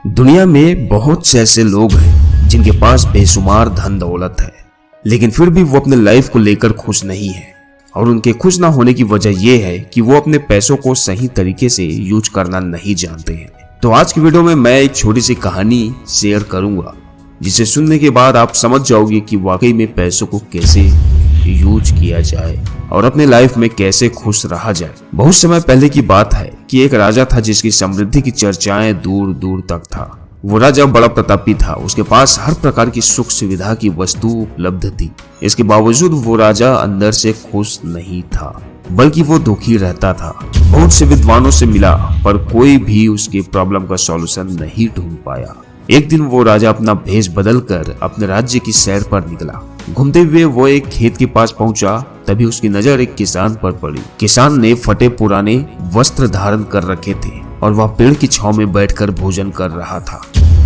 दुनिया में बहुत से ऐसे लोग हैं जिनके पास बेशुमार धन दौलत है, लेकिन फिर भी वो अपने लाइफ को लेकर खुश नहीं है। और उनके खुश ना होने की वजह यह है कि वो अपने पैसों को सही तरीके से यूज करना नहीं जानते हैं। तो आज की वीडियो में मैं एक छोटी सी कहानी शेयर करूंगा, जिसे सुनने के बाद आप समझ जाओगे कि वाकई में पैसों को कैसे यूज किया जाए और अपने लाइफ में कैसे खुश रहा जाए। बहुत समय पहले की बात है कि एक राजा था जिसकी समृद्धि की चर्चाएं दूर दूर तक था। वो राजा बड़ा प्रतापी था, उसके पास हर प्रकार की सुख सुविधा की वस्तु उपलब्ध थी। इसके बावजूद वो राजा अंदर से खुश नहीं था, बल्कि वो दुखी रहता था। बहुत से विद्वानों से मिला, पर कोई भी उसकी प्रॉब्लम का सॉल्यूशन नहीं ढूंढ पाया। एक दिन वो राजा अपना भेष बदलकर अपने राज्य की सैर पर निकला। घूमते हुए वो एक खेत के पास पहुंचा, तभी उसकी नजर एक किसान पर पड़ी। किसान ने फटे पुराने वस्त्र धारण कर रखे थे और वह पेड़ की छांव में बैठकर भोजन कर रहा था।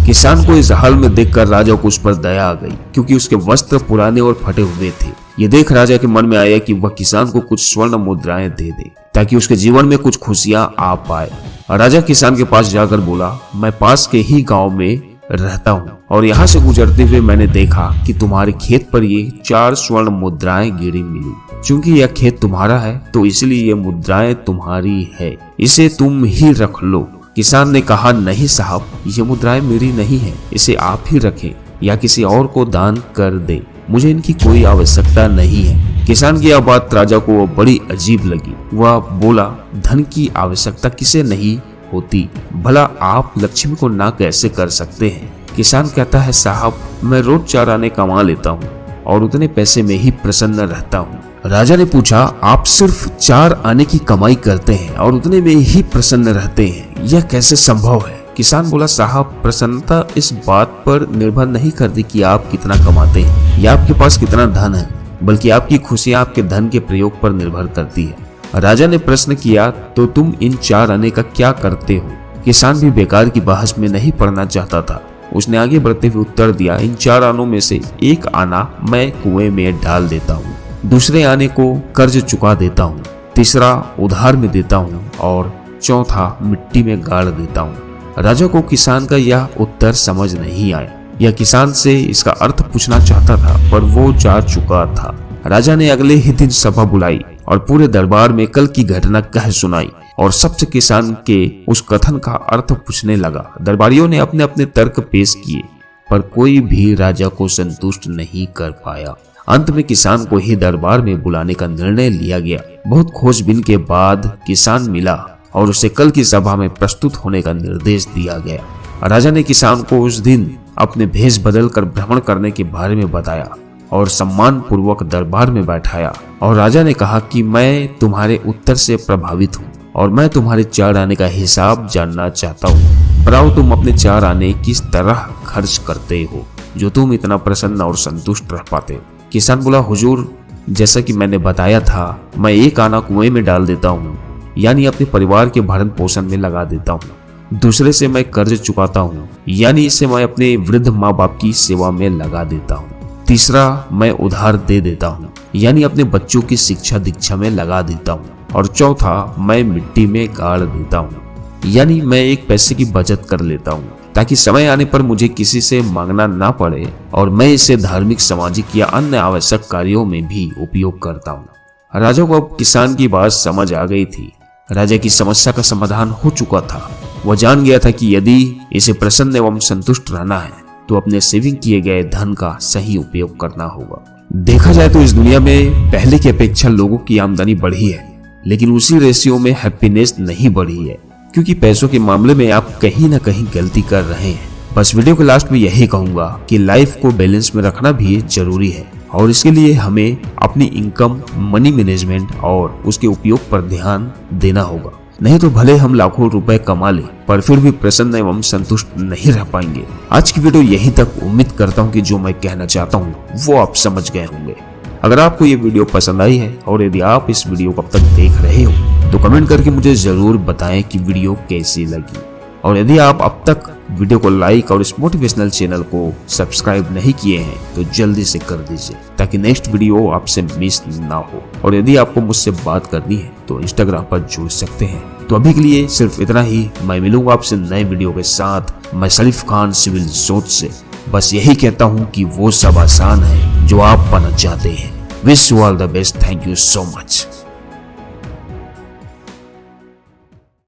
किसान को इस हाल में देखकर राजा को उस पर दया आ गई, क्योंकि उसके वस्त्र पुराने और फटे हुए थे। ये देख राजा के मन में आया कि वह किसान को कुछ स्वर्ण मुद्राएं दे दे, ताकि उसके जीवन में कुछ खुशियां आ पाए। राजा किसान के पास जाकर बोला, मैं पास के ही गांव में रहता हूँ और यहाँ से गुजरते हुए मैंने देखा कि तुम्हारे खेत पर ये 4 स्वर्ण मुद्राएं गिरी मिली। चूंकि यह खेत तुम्हारा है, तो इसलिए ये मुद्राएं तुम्हारी है, इसे तुम ही रख लो। किसान ने कहा, नहीं साहब, ये मुद्राएं मेरी नहीं है, इसे आप ही रखें या किसी और को दान कर दे, मुझे इनकी कोई आवश्यकता नहीं है। किसान की यह बात राजा को बड़ी अजीब लगी। वह बोला, धन की आवश्यकता किसे नहीं होती, भला आप लक्ष्मी को ना कैसे कर सकते हैं। किसान कहता है, साहब, मैं रोज 4 आने कमा लेता हूँ और उतने पैसे में ही प्रसन्न रहता हूँ। राजा ने पूछा, आप सिर्फ 4 आने की कमाई करते हैं और उतने में ही प्रसन्न रहते हैं, यह कैसे संभव है। किसान बोला, साहब, प्रसन्नता इस बात पर निर्भर नहीं करती कि आप कितना कमाते हैं या आपके पास कितना धन है, बल्कि आपकी खुशियाँ आपके धन के प्रयोग पर निर्भर करती है। राजा ने प्रश्न किया, तो तुम इन 4 आने का क्या करते हो। किसान भी बेकार की बहस में नहीं पड़ना चाहता था। उसने आगे बढ़ते हुए उत्तर दिया, इन 4 आनों में से 1 आना मैं कुएं में डाल देता हूँ, दूसरे आने को कर्ज चुका देता हूँ, तीसरा उधार में देता हूँ और चौथा मिट्टी में गाड़ देता हूँ। राजा को किसान का यह उत्तर समझ नहीं आया। यह किसान से इसका अर्थ पूछना चाहता था, पर वो जा चुका था। राजा ने अगले ही दिन सभा बुलाई और पूरे दरबार में कल की घटना कह सुनाई और सबसे किसान के उस कथन का अर्थ पूछने लगा। दरबारियों ने अपने अपने तर्क पेश किए, पर कोई भी राजा को संतुष्ट नहीं कर पाया। अंत में किसान को ही दरबार में बुलाने का निर्णय लिया गया। बहुत खोजबीन के बाद किसान मिला और उसे कल की सभा में प्रस्तुत होने का निर्देश दिया गया। राजा ने किसान को उस दिन अपने भेष बदलकर भ्रमण करने के बारे में बताया और सम्मान पूर्वक दरबार में बैठाया। और राजा ने कहा कि मैं तुम्हारे उत्तर से प्रभावित हूँ और मैं तुम्हारे 4 आने का हिसाब जानना चाहता हूँ। बताओ, तुम अपने 4 आने किस तरह खर्च करते हो जो तुम इतना प्रसन्न और संतुष्ट रह पाते हो। किसान बोला, हुजूर, जैसा कि मैंने बताया था, मैं 1 आना कुएं में डाल देता हूँ, यानी अपने परिवार के भरण पोषण में लगा देता हूँ। दूसरे से मैं कर्ज चुकाता हूँ, यानी इसे मैं अपने वृद्ध माँ बाप की सेवा में लगा देता हूँ। तीसरा, मैं उधार दे देता हूँ, यानी अपने बच्चों की शिक्षा दीक्षा में लगा देता हूँ। और चौथा, मैं मिट्टी में गाड़ देता हूँ, यानी मैं एक पैसे की बचत कर लेता हूँ, ताकि समय आने पर मुझे किसी से मांगना ना पड़े और मैं इसे धार्मिक, सामाजिक या अन्य आवश्यक कार्यों में भी उपयोग करता हूँ। राजा को अब किसान की बात समझ आ गई थी। राजा की समस्या का समाधान हो चुका था। वह जान गया था कि यदि इसे प्रसन्न एवं संतुष्ट रहना है, तो अपने सेविंग किए गए धन का सही उपयोग करना होगा। देखा जाए तो इस दुनिया में पहले की अपेक्षा लोगों की आमदनी बढ़ी है, लेकिन उसी रेशियो में हैप्पीनेस नहीं बढ़ी है, क्योंकि पैसों के मामले में आप कहीं ना कहीं गलती कर रहे हैं। बस वीडियो के लास्ट में यही कहूंगा कि लाइफ को बैलेंस में रखना भी जरूरी है और इसके लिए हमें अपनी इनकम, मनी मैनेजमेंट और उसके उपयोग पर ध्यान देना होगा। नहीं तो भले हम लाखों रुपए कमा लें, पर फिर भी प्रसन्न एवं संतुष्ट नहीं रह पाएंगे। आज की वीडियो यहीं तक। उम्मीद करता हूँ कि जो मैं कहना चाहता हूँ वो आप समझ गए होंगे। अगर आपको ये वीडियो पसंद आई है और यदि आप इस वीडियो को अब तक देख रहे हो, तो कमेंट करके मुझे जरूर बताएं कि वीडियो कैसी लगी। और यदि आप अब तक वीडियो को लाइक और इस मोटिवेशनल चैनल को सब्सक्राइब नहीं किए हैं तो जल्दी से कर दीजिए ताकि नेक्स्ट वीडियो आपसे मिस ना हो। और यदि आपको मुझसे बात करनी है तो इंस्टाग्राम पर जुड़ सकते हैं। तो अभी के लिए सिर्फ इतना ही। मैं मिलूंगा आपसे नए वीडियो के साथ। मैं सलीफ खान सिविल सोच से बस यही कहता हूँ कि वो सब आसान है जो आप पाना चाहते हैं। Wish you all the best. Thank you so much.